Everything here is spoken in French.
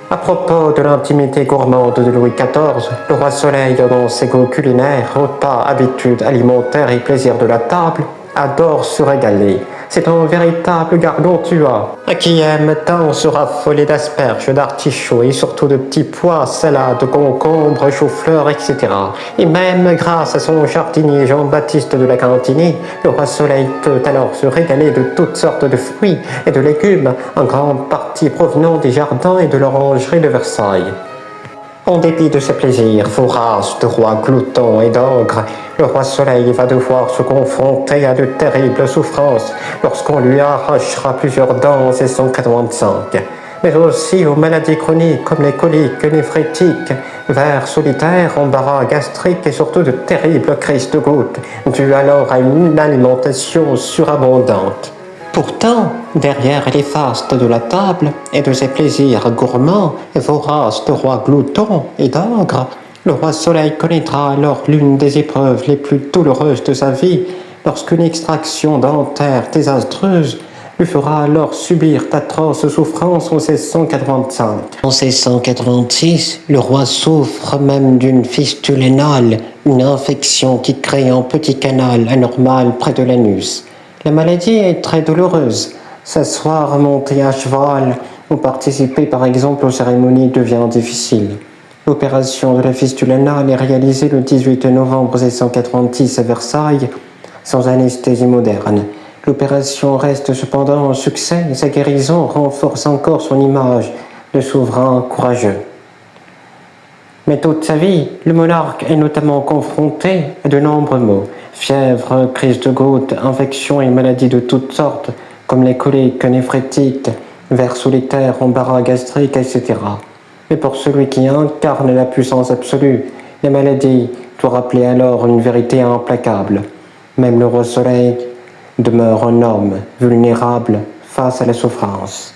À propos de l'intimité gourmande de Louis XIV, le roi Soleil, dans ses goûts culinaires, repas, habitudes alimentaires et plaisirs de la table, adore se régaler. C'est un véritable gargantua qui aime tant se raffoler d'asperges, d'artichauts et surtout de petits pois, salades, concombres, choux-fleurs, etc. Et même grâce à son jardinier Jean-Baptiste de la Cantigny, le roi Soleil peut alors se régaler de toutes sortes de fruits et de légumes, en grande partie provenant des jardins et de l'orangerie de Versailles. En dépit de ses plaisirs voraces de roi glouton et d'ogre, le roi Soleil va devoir se confronter à de terribles souffrances lorsqu'on lui arrachera plusieurs dents en 1685, mais aussi aux maladies chroniques comme les coliques néphrétiques, vers solitaires, embarras gastriques et surtout de terribles crises de gouttes, dues alors à une alimentation surabondante. Pourtant, derrière les fastes de la table et de ses plaisirs gourmands, voraces de roi glouton et d'ogre, le roi Soleil connaîtra alors l'une des épreuves les plus douloureuses de sa vie, lorsqu'une extraction dentaire désastreuse lui fera alors subir d'atroces souffrances en 1685. En 1686, le roi souffre même d'une fistule anale, une infection qui crée un petit canal anormal près de l'anus. La maladie est très douloureuse. S'asseoir, monter à cheval ou participer par exemple aux cérémonies devient difficile. L'opération de la fistule anale est réalisée le 18 novembre 1686 à Versailles sans anesthésie moderne. L'opération reste cependant un succès et sa guérison renforce encore son image de souverain courageux. Mais toute sa vie, le monarque est notamment confronté à de nombreux maux. Fièvre, crise de goutte, infections et maladies de toutes sortes, comme les coliques néphrétiques, vers solitaires, embarras gastriques, etc. Mais pour celui qui incarne la puissance absolue, la maladie doit rappeler alors une vérité implacable. Même le roi Soleil demeure un homme vulnérable face à la souffrance.